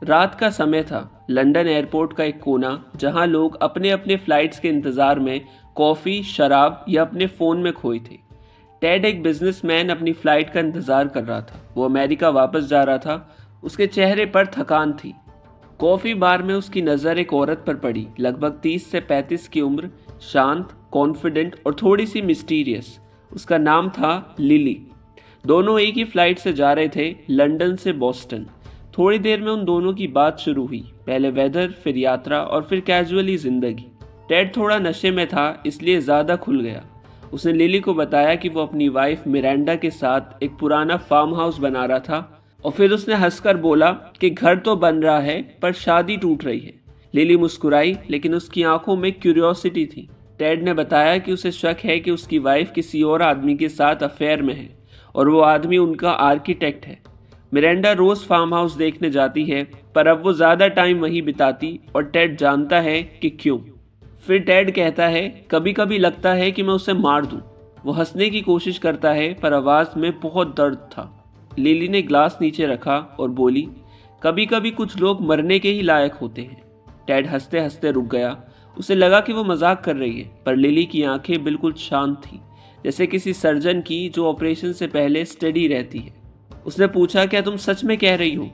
रात का समय था। लंदन एयरपोर्ट का एक कोना जहां लोग अपने अपने फ्लाइट्स के इंतजार में कॉफ़ी, शराब या अपने फ़ोन में खोए थे। टेड एक बिजनेसमैन अपनी फ्लाइट का इंतजार कर रहा था। वो अमेरिका वापस जा रहा था। उसके चेहरे पर थकान थी। कॉफ़ी बार में उसकी नज़र एक औरत पर पड़ी, लगभग 30 से 35 की उम्र, शांत, कॉन्फिडेंट और थोड़ी सी मिस्टीरियस। उसका नाम था लिली। दोनों एक ही फ्लाइट से जा रहे थे, लंदन से बॉस्टन। थोड़ी देर में उन दोनों की बात शुरू हुई। पहले वेदर, फिर यात्रा और फिर कैजुअली जिंदगी। टेड थोड़ा नशे में था, इसलिए ज़्यादा खुल गया। उसने लिली को बताया कि वो अपनी वाइफ मिरांडा के साथ एक पुराना फार्म हाउस बना रहा था, और फिर उसने हंसकर बोला कि घर तो बन रहा है पर शादी टूट रही है। लिली मुस्कुराई, लेकिन उसकी आंखों में क्यूरियोसिटी थी। टेड ने बताया कि उसे शक है कि उसकी वाइफ किसी और आदमी के साथ अफेयर में है, और वो आदमी उनका आर्किटेक्ट है। मिरांडा रोज फार्म हाउस देखने जाती है, पर अब वो ज़्यादा टाइम वहीं बिताती, और टेड जानता है कि क्यों। फिर टेड कहता है, कभी कभी लगता है कि मैं उसे मार दूं। वो हंसने की कोशिश करता है, पर आवाज़ में बहुत दर्द था। लिली ने ग्लास नीचे रखा और बोली, कभी कभी कुछ लोग मरने के ही लायक होते हैं। टेड हंसते हंसते रुक गया। उसे लगा कि वो मजाक कर रही है, पर लिली की आंखें बिल्कुल शांत थीं, जैसे किसी सर्जन की जो ऑपरेशन से पहले स्टेडी रहती है। उसने पूछा, क्या तुम सच में कह रही हो?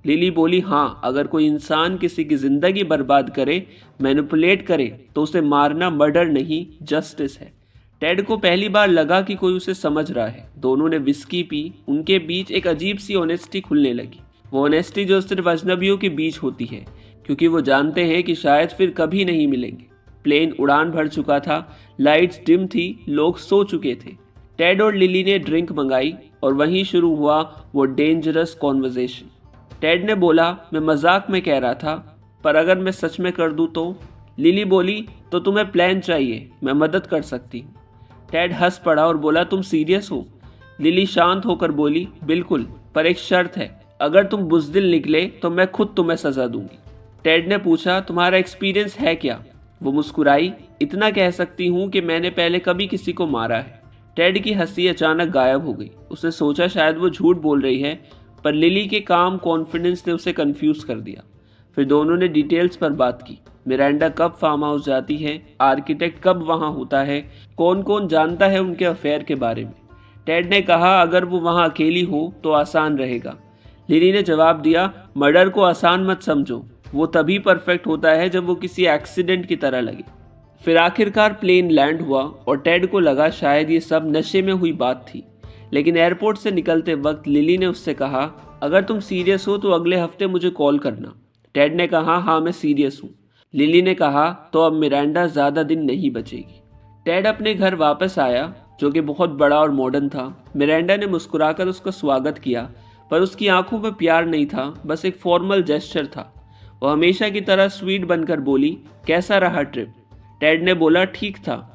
लिली बोली, हाँ, अगर कोई इंसान किसी की जिंदगी बर्बाद करे, मैनिपुलेट करे, तो उसे मारना मर्डर नहीं, जस्टिस है। टेड को पहली बार लगा कि कोई उसे समझ रहा है। दोनों ने विस्की पी। उनके बीच एक अजीब सी ऑनेस्टी खुलने लगी। वो ऑनेस्टी जो सिर्फ अजनबियों के बीच होती है, क्योंकि वो जानते हैं कि शायद फिर कभी नहीं मिलेंगे। प्लेन उड़ान भर चुका था। लाइट्स डिम थी, लोग सो चुके थे। टेड और लिली ने ड्रिंक मंगाई, और वहीं शुरू हुआ वो डेंजरस कॉन्वर्जेशन। टेड ने बोला, मैं मजाक में कह रहा था, पर अगर मैं सच में कर दूं तो? लिली बोली, तो तुम्हें प्लान चाहिए, मैं मदद कर सकती हूँ। टेड हंस पड़ा और बोला, तुम सीरियस हो? लिली शांत होकर बोली, बिल्कुल, पर एक शर्त है। अगर तुम बुज़दिल निकले तो मैं खुद तुम्हें सजा दूंगी। टेड ने पूछा, तुम्हारा एक्सपीरियंस है क्या? वो मुस्कुराई, इतना कह सकती हूँ कि मैंने पहले कभी किसी को मारा है। टेड की हंसी अचानक गायब हो गई। उसने सोचा शायद वो झूठ बोल रही है, पर लिली के काम कॉन्फिडेंस ने उसे कंफ्यूज कर दिया। फिर दोनों ने डिटेल्स पर बात की। मिरांडा कब फार्म हाउस जाती है, आर्किटेक्ट कब वहाँ होता है, कौन कौन जानता है उनके अफेयर के बारे में। टेड ने कहा, अगर वो वहाँ अकेली हो तो आसान रहेगा। लिली ने जवाब दिया, मर्डर को आसान मत समझो, वो तभी परफेक्ट होता है जब वो किसी एक्सीडेंट की तरह लगे। फिर आखिरकार प्लेन लैंड हुआ, और टेड को लगा शायद ये सब नशे में हुई बात थी। लेकिन एयरपोर्ट से निकलते वक्त लिली ने उससे कहा, अगर तुम सीरियस हो तो अगले हफ्ते मुझे कॉल करना। टेड ने कहा, हाँ मैं सीरियस हूँ। लिली ने कहा, तो अब मिरांडा ज़्यादा दिन नहीं बचेगी। टेड अपने घर वापस आया, जो कि बहुत बड़ा और मॉडर्न था। मिरांडा ने मुस्कुराकर उसका स्वागत किया, पर उसकी आंखों में प्यार नहीं था, बस एक फॉर्मल जेस्चर था। वो हमेशा की तरह स्वीट बनकर बोली, कैसा रहा ट्रिप? टेड ने बोला, ठीक था,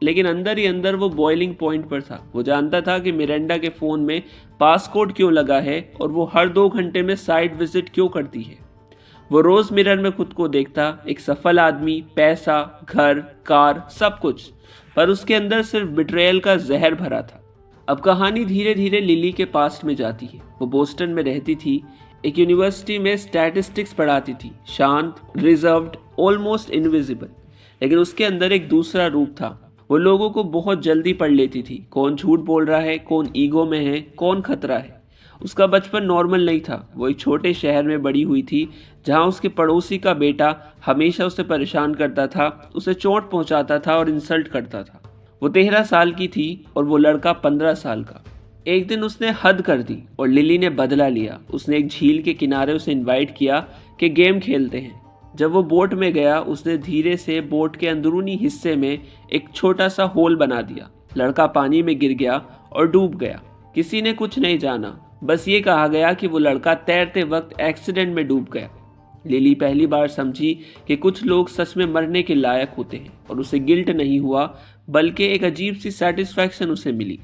लेकिन अंदर ही अंदर वो बॉइलिंग पॉइंट पर था। वो जानता था कि मिरांडा के फ़ोन में पासकोड क्यों लगा है, और वो हर 2 घंटे में साइट विजिट क्यों करती है। वो रोज़ मिरर में खुद को देखता, एक सफल आदमी, पैसा, घर, कार, सब कुछ, पर उसके अंदर सिर्फ बिट्रेयल का जहर भरा था। अब कहानी धीरे धीरे लिली के पास्ट में जाती है। वो बोस्टन में रहती थी, एक यूनिवर्सिटी में स्टैटिस्टिक्स पढ़ाती थी, शांत, रिजर्व्ड, ऑलमोस्ट इनविजिबल। लेकिन उसके अंदर एक दूसरा रूप था। वो लोगों को बहुत जल्दी पढ़ लेती थी, कौन झूठ बोल रहा है, कौन ईगो में है, कौन खतरा है। उसका बचपन नॉर्मल नहीं था। वो एक छोटे शहर में बड़ी हुई थी, जहाँ उसके पड़ोसी का बेटा हमेशा उसे परेशान करता था, उसे चोट पहुँचाता था और इंसल्ट करता था। वो 13 साल की थी और वो लड़का 15 साल का। एक दिन उसने हद कर दी और लिली ने बदला लिया। उसने एक झील के किनारे उसे इनवाइट किया कि गेम खेलते हैं। जब वो बोट में गया, उसने धीरे से बोट के अंदरूनी हिस्से में एक छोटा सा होल बना दिया। लड़का पानी में गिर गया और डूब गया। किसी ने कुछ नहीं जाना, बस ये कहा गया कि वो लड़का तैरते वक्त एक्सीडेंट में डूब गया। लिली पहली बार समझी कि कुछ लोग सच में मरने के लायक होते हैं, और उसे गिल्ट नहीं हुआ, बल्कि एक अजीब सी सेटिस्फैक्शन उसे मिली।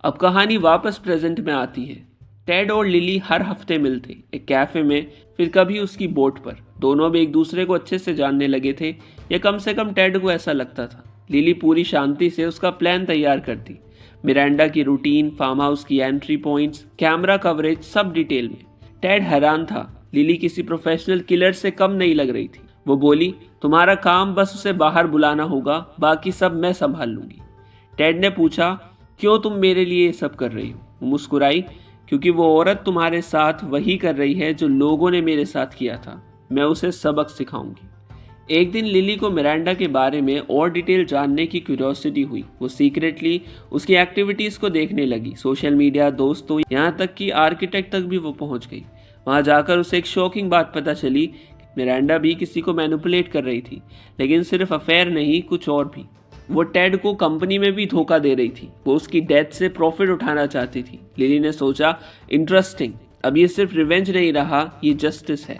अब कहानी वापस प्रेजेंट में आती है। टेड और लिली हर हफ्ते मिलते, एक कैफे में, फिर कभी उसकी बोट पर। दोनों भी एक दूसरे को अच्छे से जानने लगे थे, या कम से कम टेड को ऐसा लगता था। लिली पूरी शांति से उसका प्लान तैयार करती, मिरांडा की रूटीन, फार्म हाउस की एंट्री पॉइंट्स, कैमरा कवरेज, सब डिटेल में। टेड हैरान था, लिली किसी प्रोफेशनल किलर से कम नहीं लग रही थी। वो बोली, तुम्हारा काम बस उसे बाहर बुलाना होगा, बाकी सब मैं संभाल लूंगी। टेड ने पूछा, क्यों तुम मेरे लिए ये सब कर रही हो? वो मुस्कुराई, क्योंकि वो औरत तुम्हारे साथ वही कर रही है जो लोगों ने मेरे साथ किया था। मैं उसे सबक सिखाऊंगी। एक दिन लिली को मिरांडा के बारे में और डिटेल जानने की क्यूरियोसिटी हुई। वो सीक्रेटली उसकी एक्टिविटीज़ को देखने लगी, सोशल मीडिया, दोस्तों, यहाँ तक कि आर्किटेक्ट तक भी वो पहुँच गई। वहाँ जाकर उसे एक शॉकिंग बात पता चली कि मिरांडा भी किसी को मैनिपुलेट कर रही थी, लेकिन सिर्फ अफेयर नहीं, कुछ और भी। वो टेड को कंपनी में भी धोखा दे रही थी। वो उसकी डेथ से प्रॉफिट उठाना चाहती थी। लिली ने सोचा, इंटरेस्टिंग, अब ये सिर्फ रिवेंज नहीं रहा, ये जस्टिस है।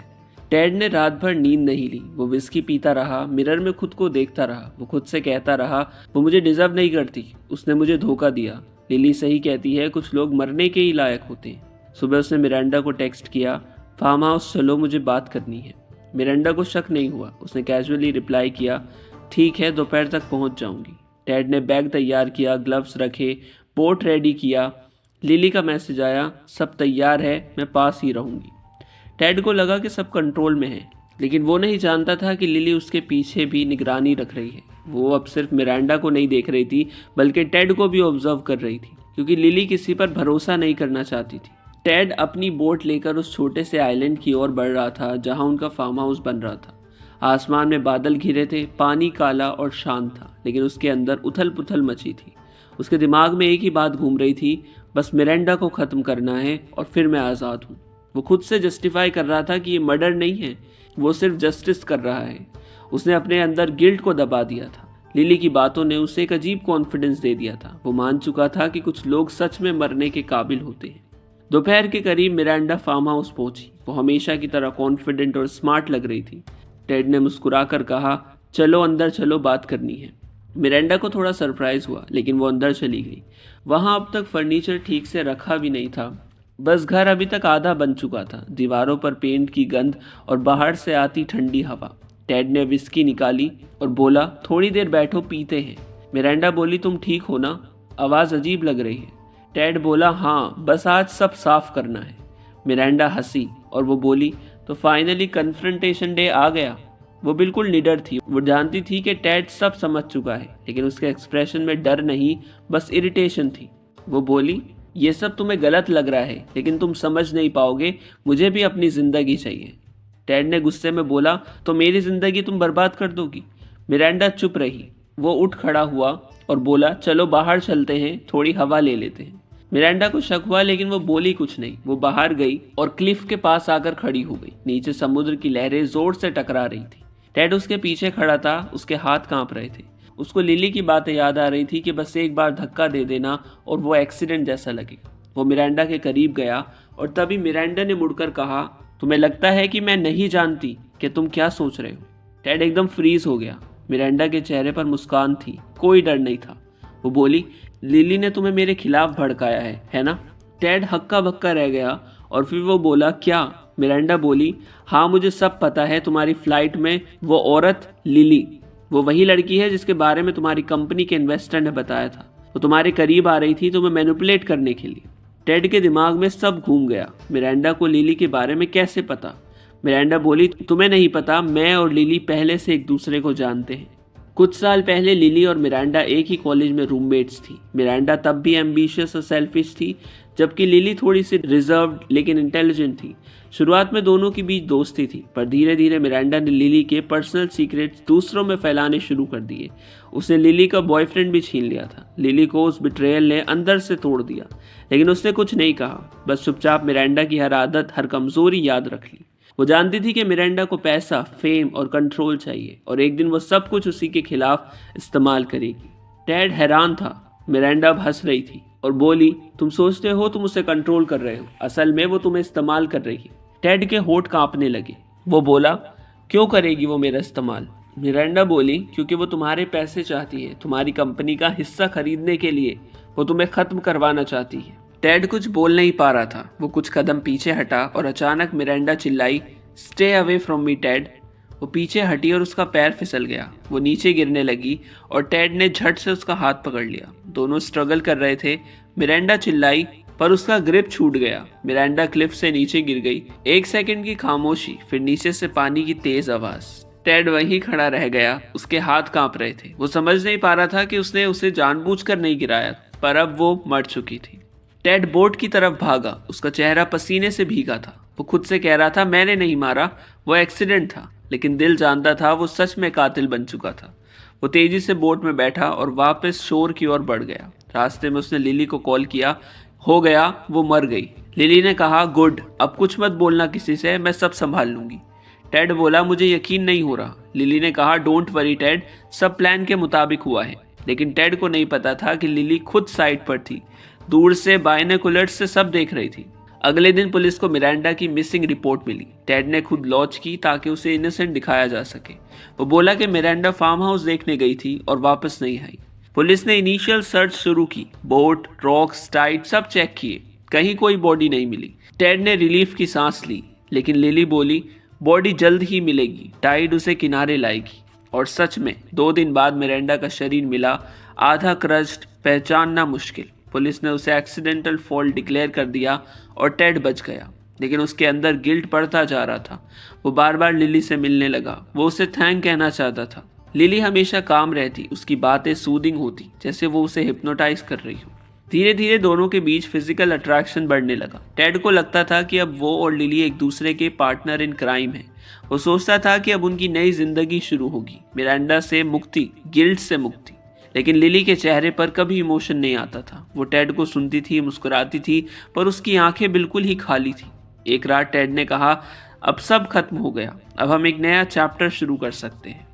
टेड ने रात भर नींद नहीं ली। वो विस्की पीता रहा, मिरर में खुद को देखता रहा। वो खुद से कहता रहा, वो मुझे डिजर्व नहीं करती, उसने मुझे धोखा दिया। लिली सही कहती है, कुछ लोग मरने के ही लायक होते हैं। सुबह उसने मिरांडा को टेक्स्ट किया, फार्म हाउस चलो, मुझे बात करनी है। मिरांडा को शक नहीं हुआ। उसने कैजुअली रिप्लाई किया, ठीक है, दोपहर तक पहुंच जाऊंगी। टेड ने बैग तैयार किया, ग्लव्स रखे, बोट रेडी किया। लिली का मैसेज आया, सब तैयार है, मैं पास ही रहूंगी। टेड को लगा कि सब कंट्रोल में है, लेकिन वो नहीं जानता था कि लिली उसके पीछे भी निगरानी रख रही है। वो अब सिर्फ मिरांडा को नहीं देख रही थी, बल्कि टेड को भी ऑब्जर्व कर रही थी, क्योंकि लिली किसी पर भरोसा नहीं करना चाहती थी। टेड अपनी बोट लेकर उस छोटे से आइलैंड की ओर बढ़ रहा था जहां उनका फार्म हाउस बन रहा था। आसमान में बादल घिरे थे, पानी काला और शांत था, लेकिन उसके अंदर उथल पुथल मची थी। उसके दिमाग में एक ही बात घूम रही थी, बस मिरांडा को ख़त्म करना है और फिर मैं आज़ाद हूँ। वो खुद से जस्टिफाई कर रहा था कि ये मर्डर नहीं है, वो सिर्फ जस्टिस कर रहा है। उसने अपने अंदर गिल्ट को दबा दिया था। लिली की बातों ने उसे एक अजीब कॉन्फिडेंस दे दिया था। वो मान चुका था कि कुछ लोग सच में मरने के काबिल होते हैं। दोपहर के करीब मिरांडा फार्म हाउस पहुंची। वो हमेशा की तरह कॉन्फिडेंट और स्मार्ट लग रही थी। टेड ने मुस्कुराकर कहा, चलो अंदर चलो, बात करनी है। मिरांडा को थोड़ा सरप्राइज हुआ, लेकिन वो अंदर चली गई। वहाँ अब तक फर्नीचर ठीक से रखा भी नहीं था, बस घर अभी तक आधा बन चुका था। दीवारों पर पेंट की गंध और बाहर से आती ठंडी हवा। टेड ने विस्की निकाली और बोला, थोड़ी देर बैठो, पीते हैं। मिरांडा बोली, तुम ठीक हो ना? आवाज़ अजीब लग रही है। टेड बोला, हाँ, बस आज सब साफ करना है। मिरांडा हंसी और वो बोली, तो फाइनली कन्फ्रंटेशन डे आ गया। वो बिल्कुल निडर थी। वो जानती थी कि टेड सब समझ चुका है, लेकिन उसके एक्सप्रेशन में डर नहीं, बस इरिटेशन थी। वो बोली, ये सब तुम्हें गलत लग रहा है, लेकिन तुम समझ नहीं पाओगे, मुझे भी अपनी ज़िंदगी चाहिए। टेड ने गुस्से में बोला, तो मेरी ज़िंदगी तुम बर्बाद कर दोगी? मिरांडा चुप रही। वो उठ खड़ा हुआ और बोला, चलो बाहर चलते हैं, थोड़ी हवा ले लेते हैं। मिरांडा को शक हुआ, लेकिन वो बोली कुछ नहीं। वो बाहर गई और क्लिफ के पास आकर खड़ी हो गई। नीचे समुद्र की लहरें जोर से टकरा रही थी। टेड उसके पीछे खड़ा था, उसके हाथ कांप रहे थे। उसको लिली की बातें याद आ रही थी कि बस एक बार धक्का दे देना और वो एक्सीडेंट जैसा लगेगा। वो मिरांडा के करीब गया और तभी मिरांडा ने मुड़कर कहा, तुम्हें लगता है कि मैं नहीं जानती कि तुम क्या सोच रहे हो? टेड एकदम फ्रीज हो गया। मिरांडा के चेहरे पर मुस्कान थी, कोई डर नहीं था। वो बोली, लिली ने तुम्हें मेरे खिलाफ भड़काया है ना? टेड हक्का बक्का रह गया और फिर वो बोला, क्या? मिरांडा बोली, हाँ, मुझे सब पता है। तुम्हारी फ्लाइट में वो औरत लिली, वो वही लड़की है जिसके बारे में तुम्हारी कंपनी के इन्वेस्टर ने बताया था। वो तुम्हारे करीब आ रही थी तुम्हें मैनिपुलेट करने के लिए। टेड के दिमाग में सब घूम गया। मिरांडा को लिली के बारे में कैसे पता? मिरांडा बोली, तुम्हें नहीं पता, मैं और लिली पहले से एक दूसरे को जानते हैं। कुछ साल पहले लिली और मिरांडा एक ही कॉलेज में रूममेट्स थी। मिरांडा तब भी एम्बिशियस और सेल्फिश थी, जबकि लिली थोड़ी सी रिजर्व्ड लेकिन इंटेलिजेंट थी। शुरुआत में दोनों के बीच दोस्ती थी, पर धीरे धीरे मिरांडा ने लिली के पर्सनल सीक्रेट्स दूसरों में फैलाने शुरू कर दिए। उसने लिली का बॉयफ्रेंड भी छीन लिया था। लिली को उस बिट्रेयल ने अंदर से तोड़ दिया, लेकिन उसने कुछ नहीं कहा, बस चुपचाप मिरांडा की हर आदत, हर कमजोरी याद रख ली। वो जानती थी कि मिरांडा को पैसा, फेम और कंट्रोल चाहिए, और एक दिन वो सब कुछ उसी के खिलाफ इस्तेमाल करेगी। टेड हैरान था। मिरांडा अब हंस रही थी और बोली, तुम सोचते हो तुम उसे कंट्रोल कर रहे हो, असल में वो तुम्हें इस्तेमाल कर रही है। टेड के होठ कांपने लगे। वो बोला, क्यों करेगी वो मेरा इस्तेमाल? मिरांडा बोली, क्योंकि वो तुम्हारे पैसे चाहती है, तुम्हारी कंपनी का हिस्सा खरीदने के लिए। वो तुम्हें खत्म करवाना चाहती है। टेड कुछ बोल नहीं पा रहा था। वो कुछ कदम पीछे हटा और अचानक मिरांडा चिल्लाई, stay away from me Ted. वो पीछे हटी और उसका पैर फिसल गया। वो नीचे गिरने लगी और टेड ने झट से उसका हाथ पकड़ लिया। दोनों स्ट्रगल कर रहे थे। मिरांडा चिल्लाई, पर उसका ग्रिप छूट गया। मिरांडा क्लिफ से नीचे गिर गई। 1 सेकंड की खामोशी, फिर नीचे से पानी की तेज आवाज। टेड वहीं खड़ा रह गया। उसके हाथ कांप रहे थे। वो समझ नहीं पा रहा था कि उसने उसे जानबूझकर नहीं गिराया, पर अब वो मर चुकी थी। टेड बोट की तरफ भागा। उसका चेहरा पसीने से भीगा था। वो खुद से कह रहा था, मैंने नहीं मारा, वो एक्सीडेंट था। लेकिन दिल जानता था वो सच में कातिल बन चुका था। वो तेजी से बोट में बैठा और वापस शोर की ओर बढ़ गया। रास्ते में उसने लिली को कॉल किया। हो गया, वो मर गई। लिली ने कहा, गुड, अब कुछ मत बोलना किसी से, मैं सब संभाल लूंगी। टेड बोला, मुझे यकीन नहीं हो रहा। लिली ने कहा, डोंट वरी टेड, सब प्लान के मुताबिक हुआ है। लेकिन टेड को नहीं पता था कि लिली खुद साइड पर थी, दूर से बाइनोकुलर्स से सब देख रही थी। अगले दिन पुलिस को मिरांडा की मिसिंग रिपोर्ट मिली। टेड ने खुद लॉन्च की ताकि उसे इनोसेंट दिखाया जा सके। वो बोला कि मिरांडा फार्म हाउस देखने गई थी और वापस नहीं आई। पुलिस ने इनिशियल सर्च शुरू की। बोट, रॉक्स, टाइट सब चेक किए। कहीं कोई बॉडी नहीं मिली। टेड ने रिलीफ की सांस ली। लेकिन लिली बोली, बॉडी जल्द ही मिलेगी, टाइड उसे किनारे लाएगी। और सच में 2 दिन बाद मिरांडा का शरीर मिला, आधा क्रश्ड, पहचानना मुश्किल। पुलिस ने उसे एक्सीडेंटल फॉल डिक्लेयर कर दिया और टेड बच गया। लेकिन उसके अंदर गिल्ट बढ़ता जा रहा था। वो बार बार लिली से मिलने लगा। वो उसे थैंक कहना चाहता था। लिली हमेशा काम रहती, उसकी बातें सूदिंग होती, जैसे वो उसे हिप्नोटाइज कर रही हो। धीरे धीरे दोनों के बीच फिजिकल अट्रैक्शन बढ़ने लगा। टेड को लगता था कि अब वो और लिली एक दूसरे के पार्टनर इन क्राइम हैं। वो सोचता था कि अब उनकी नई जिंदगी शुरू होगी, मिरांडा से मुक्ति, गिल्ट से मुक्ति। लेकिन लिली के चेहरे पर कभी इमोशन नहीं आता था। वो टेड को सुनती थी, मुस्कुराती थी, पर उसकी आंखें बिल्कुल ही खाली थी। एक रात टेड ने कहा, अब सब खत्म हो गया, अब हम एक नया चैप्टर शुरू कर सकते हैं।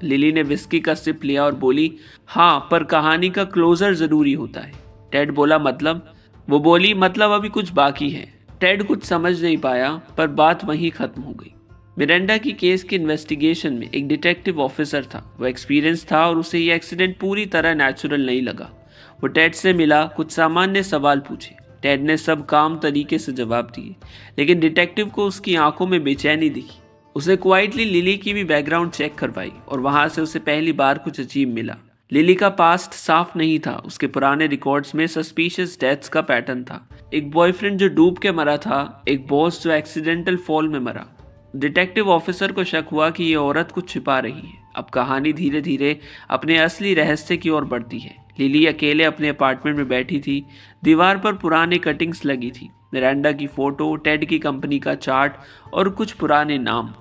लिली ने विस्की का सिप लिया और बोली, हाँ, पर कहानी का क्लोजर जरूरी होता है। टेड बोला, मतलब? वो बोली, मतलब अभी कुछ बाकी है। टेड कुछ समझ नहीं पाया, पर बात वहीं खत्म हो गई। मिरांडा की केस के इन्वेस्टिगेशन में एक डिटेक्टिव ऑफिसर था। वो एक्सपीरियंस था और उसे ये एक्सीडेंट पूरी तरह नेचुरल नहीं लगा। वो टेड से मिला, कुछ सामान्य सवाल पूछे। टेड ने सब काम तरीके से जवाब दिए, लेकिन डिटेक्टिव को उसकी आंखों में बेचैनी दिखी। उसने क्वाइटली लिली की भी बैकग्राउंड चेक करवाई और वहां से उसे पहली बार कुछ अजीब मिला। लिली का पास्ट साफ नहीं था। उसके पुराने रिकॉर्ड्स में सस्पिशियस डेथ्स का पैटर्न था। एक बॉयफ्रेंड जो डूब के मरा था, एक बॉस जो एक्सीडेंटल फॉल में मरा। डिटेक्टिव ऑफिसर को शक हुआ कि ये औरत कुछ छिपा रही है। अब कहानी धीरे धीरे अपने असली रहस्य की ओर बढ़ती है। लिली अकेले अपने अपार्टमेंट में बैठी थी। दीवार पर पुरानी कटिंग्स लगी थी, मिरांडा की फोटो, टेड की कंपनी का चार्ट और कुछ पुराने नाम।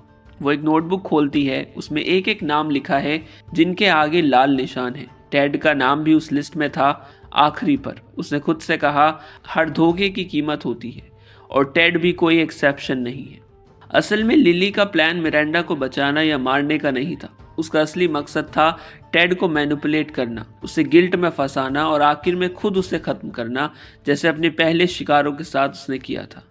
वो एक नोटबुक खोलती है। उसमें एक एक नाम लिखा है, जिनके आगे लाल निशान है। टेड का नाम भी उस लिस्ट में था, आखिरी पर। उसने खुद से कहा, हर धोखे की कीमत होती है, और टेड भी कोई एक्सेप्शन नहीं है। असल में लिली का प्लान मिरांडा को बचाना या मारने का नहीं था। उसका असली मकसद था टेड को मैनिपुलेट करना, उसे गिल्ट में फंसाना और आखिर में खुद उसे खत्म करना, जैसे अपने पहले शिकारों के साथ उसने किया था।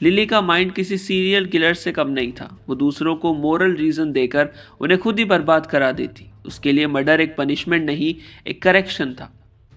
लिली का माइंड किसी सीरियल किलर से कम नहीं था। वो दूसरों को मोरल रीजन देकर उन्हें खुद ही बर्बाद करा देती। उसके लिए मर्डर एक पनिशमेंट नहीं, एक करेक्शन था।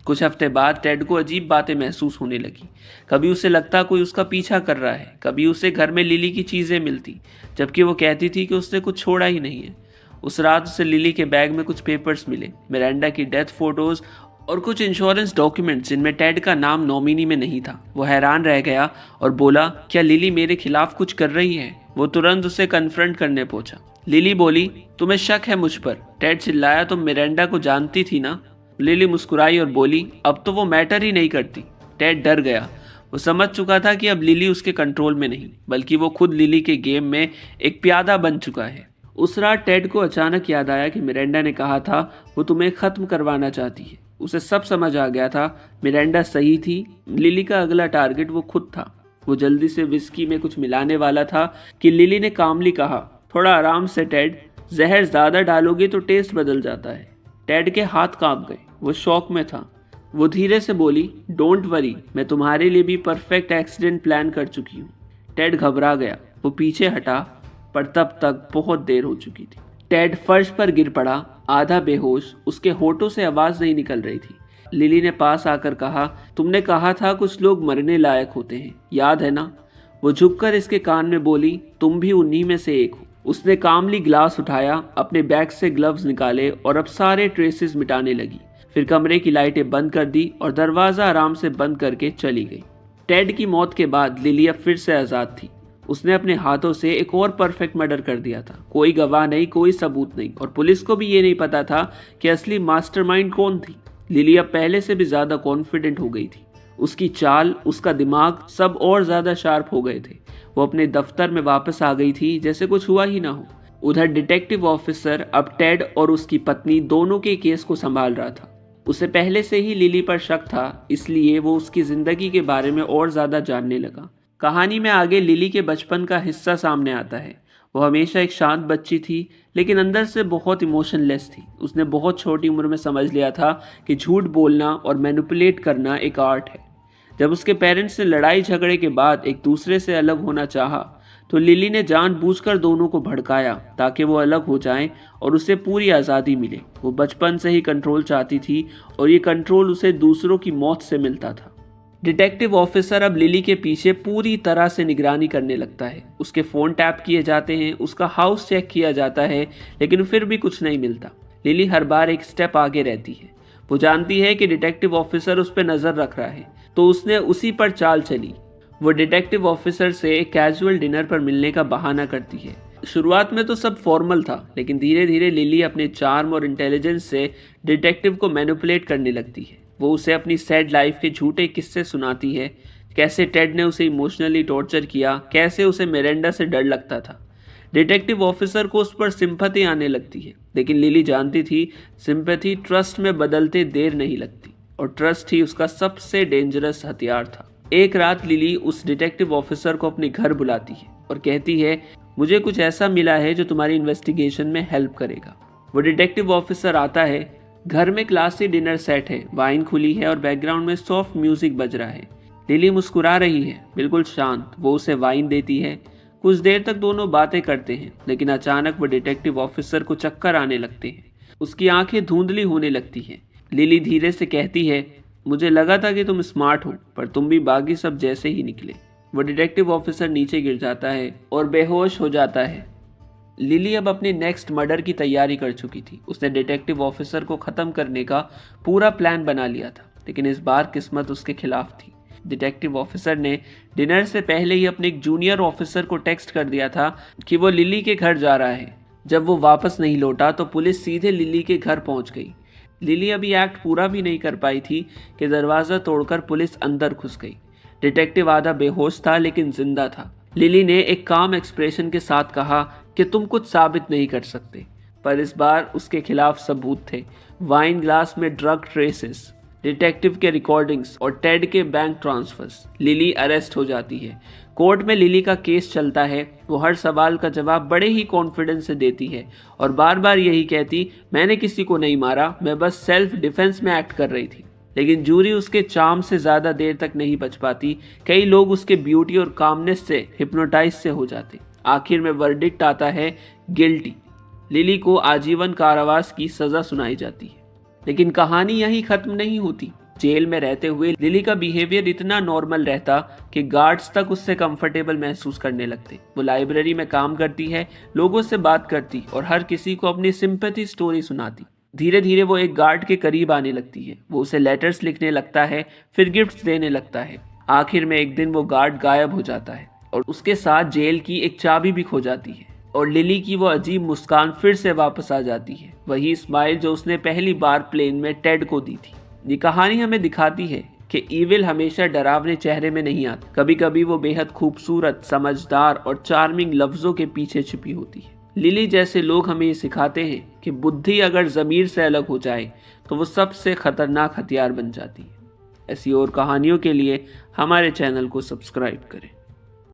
कुछ हफ्ते बाद टेड को अजीब बातें महसूस होने लगी। कभी उसे लगता कोई उसका पीछा कर रहा है, कभी उसे घर में लिली की चीज़ें मिलती, जबकि वो कहती थी कि उसने कुछ छोड़ा ही नहीं है। उस रात उसे लिली के बैग में कुछ पेपर्स मिले, मिरांडा की डेथ फोटोज और कुछ इंश्योरेंस डॉक्यूमेंट्स जिनमें टेड का नाम नॉमिनी में नहीं था। वो हैरान रह गया और बोला, क्या लिली मेरे खिलाफ कुछ कर रही है? वो तुरंत उसे कन्फ्रंट करने पहुंचा। लिली बोली, तुम्हें शक है मुझ पर? टेड चिल्लाया, तुम मिरांडा को जानती थी ना? लिली मुस्कुराई और बोली, अब तो वो मैटर ही नहीं करती। टेड डर गया। वो समझ चुका था कि अब लिली उसके कंट्रोल में नहीं, बल्कि वो खुद लिली के गेम में एक प्यादा बन चुका है। उस रात टेड को अचानक याद आया कि मिरांडा ने कहा था वो तुम्हें खत्म करवाना चाहती है। उसे सब समझ आ गया था। मिरांडा सही थी। लिली का अगला टारगेट वो खुद था। वो जल्दी से विस्की में कुछ मिलाने वाला था कि लिली ने कामली कहा, थोड़ा आराम से टेड, जहर ज़्यादा डालोगे तो टेस्ट बदल जाता है। टेड के हाथ कांप गए। वो शॉक में था। वो धीरे से बोली, डोंट वरी, मैं तुम्हारे लिए भी परफेक्ट एक्सीडेंट प्लान कर चुकी हूँ। टेड घबरा गया। वो पीछे हटा, पर तब तक बहुत देर हो चुकी थी। टेड फर्श पर गिर पड़ा, आधा बेहोश। उसके होठों से आवाज़ नहीं निकल रही थी। लिली ने पास आकर कहा, तुमने कहा था कुछ लोग मरने लायक होते हैं, याद है ना? वो झुककर इसके कान में बोली, तुम भी उन्हीं में से एक हो। उसने कामली ग्लास उठाया, अपने बैग से ग्लव्स निकाले और अब सारे ट्रेसेस मिटाने लगी। फिर कमरे की लाइटें बंद कर दी और दरवाज़ा आराम से बंद करके चली गई। टेड की मौत के बाद लिली अब फिर से आज़ाद थी। उसने अपने हाथों से एक और परफेक्ट मर्डर कर दिया था। कोई गवाह नहीं, कोई सबूत नहीं, और पुलिस को भी ये नहीं पता था कि असली मास्टरमाइंड कौन थी। लिली अब पहले से भी ज़्यादा कॉन्फिडेंट हो गई थी। उसकी चाल, उसका दिमाग सब और ज़्यादा शार्प हो गए थे। वो अपने दफ्तर में वापस आ गई थी जैसे कुछ हुआ ही ना हो। उधर डिटेक्टिव ऑफिसर अब टेड और उसकी पत्नी दोनों के केस को संभाल रहा था। उसे पहले से ही लिली पर शक था, इसलिए वो उसकी ज़िंदगी के बारे में और ज़्यादा जानने लगा। कहानी में आगे लिली के बचपन का हिस्सा सामने आता है। वो हमेशा एक शांत बच्ची थी, लेकिन अंदर से बहुत इमोशनलेस थी। उसने बहुत छोटी उम्र में समझ लिया था कि झूठ बोलना और मैनिपुलेट करना एक आर्ट है। जब उसके पेरेंट्स ने लड़ाई झगड़े के बाद एक दूसरे से अलग होना चाहा, तो लिली ने जानबूझकर दोनों को भड़काया ताकि वो अलग हो जाएं और उसे पूरी आज़ादी मिले। वो बचपन से ही कंट्रोल चाहती थी और ये कंट्रोल उसे दूसरों की मौत से मिलता था। डिटेक्टिव ऑफिसर अब लिली के पीछे पूरी तरह से निगरानी करने लगता है। उसके फ़ोन टैप किए जाते हैं, उसका हाउस चेक किया जाता है, लेकिन फिर भी कुछ नहीं मिलता। लिली हर बार एक स्टेप आगे रहती है। वो जानती है कि डिटेक्टिव ऑफिसर उस पर नज़र रख रहा है, तो उसने उसी पर चाल चली। वो डिटेक्टिव ऑफिसर से एक कैजुअल डिनर पर मिलने का बहाना करती है। शुरुआत में तो सब फॉर्मल था, लेकिन धीरे धीरे लिली अपने चार्म और इंटेलिजेंस से डिटेक्टिव को मैनिपुलेट करने लगती है। वो उसे अपनी सैड लाइफ के झूठे किस्से सुनाती है, कैसे टेड ने उसे इमोशनली टॉर्चर किया, कैसे उसे मिरांडा से डर लगता था। डिटेक्टिव ऑफिसर को उस पर सिंपैथी आने लगती है, लेकिन लिली जानती थी सिंपैथी ट्रस्ट में बदलते देर नहीं लगती, और ट्रस्ट ही उसका सबसे डेंजरस हथियार था। एक रात लिली उस डिटेक्टिव ऑफिसर को अपने घर बुलाती है और कहती है, मुझे कुछ ऐसा मिला है जो तुम्हारी इन्वेस्टिगेशन में हेल्प करेगा। वो डिटेक्टिव ऑफिसर आता है। घर में क्लासी डिनर सेट है, वाइन खुली है और बैकग्राउंड में सॉफ्ट म्यूजिक बज रहा है। लिली मुस्कुरा रही है, बिल्कुल शांत। वो उसे वाइन देती है। कुछ देर तक दोनों बातें करते हैं, लेकिन अचानक वो डिटेक्टिव ऑफिसर को चक्कर आने लगते हैं। उसकी आंखें धुंधली होने लगती हैं। लिली धीरे से कहती है, मुझे लगा था कि तुम स्मार्ट हो, पर तुम भी बाकी सब जैसे ही निकले। वो डिटेक्टिव ऑफिसर नीचे गिर जाता है और बेहोश हो जाता है। लिली अब अपने नेक्स्ट मर्डर की तैयारी कर चुकी थी। उसने डिटेक्टिव ऑफिसर को ख़त्म करने का पूरा प्लान बना लिया था, लेकिन इस बार किस्मत उसके खिलाफ थी। डिटेक्टिव ऑफिसर ने डिनर से पहले ही अपने एक जूनियर ऑफिसर को टेक्स्ट कर दिया था कि वो लिली के घर जा रहा है। जब वो वापस नहीं लौटा तो पुलिस सीधे लिली के घर पहुंच गई। लिली अभी एक्ट पूरा भी नहीं कर पाई थी कि दरवाज़ा तोड़कर पुलिस अंदर घुस गई। डिटेक्टिव आधा बेहोश था, लेकिन जिंदा था। लिली ने एक काम एक्सप्रेशन के साथ कहा कि तुम कुछ साबित नहीं कर सकते, पर इस बार उसके खिलाफ सबूत थे। वाइन ग्लास में ड्रग ट्रेसेस, डिटेक्टिव के रिकॉर्डिंग्स और टेड के बैंक ट्रांसफर्स। लिली अरेस्ट हो जाती है। कोर्ट में लिली का केस चलता है। वो हर सवाल का जवाब बड़े ही कॉन्फिडेंस से देती है और बार बार यही कहती, मैंने किसी को नहीं मारा, मैं बस सेल्फ डिफेंस में एक्ट कर रही थी। लेकिन जूरी उसके चार्म से ज़्यादा देर तक नहीं बच पाती। कई लोग उसके ब्यूटी और कामनेस से हिप्नोटाइज से हो जाते। आखिर में वर्डिक्ट आता है, गिल्टी। लिली को आजीवन कारावास की सज़ा सुनाई जाती है। लेकिन कहानी यहीं ख़त्म नहीं होती। जेल में रहते हुए लिली का बिहेवियर इतना नॉर्मल रहता कि गार्ड्स तक उससे कंफर्टेबल महसूस करने लगते। वो लाइब्रेरी में काम करती है, लोगों से बात करती और हर किसी को अपनी सिंपैथी स्टोरी सुनाती। धीरे धीरे वो एक गार्ड के करीब आने लगती है। वो उसे लेटर्स लिखने लगता है, फिर गिफ्ट्स देने लगता है। आखिर में एक दिन वो गार्ड गायब हो जाता है और उसके साथ जेल की एक चाबी भी खो जाती है और लिली की वो अजीब मुस्कान फिर से वापस आ जाती है, वही स्माइल जो उसने पहली बार प्लेन में टेड को दी थी। ये कहानी हमें दिखाती है कि ईविल हमेशा डरावने चेहरे में नहीं आती। कभी कभी वो बेहद खूबसूरत, समझदार और चार्मिंग लफ्जों के पीछे छिपी होती है। लिली जैसे लोग हमें ये सिखाते हैं कि बुद्धि अगर ज़मीर से अलग हो जाए तो वो सबसे खतरनाक हथियार बन जाती है। ऐसी और कहानियों के लिए हमारे चैनल को सब्सक्राइब करें।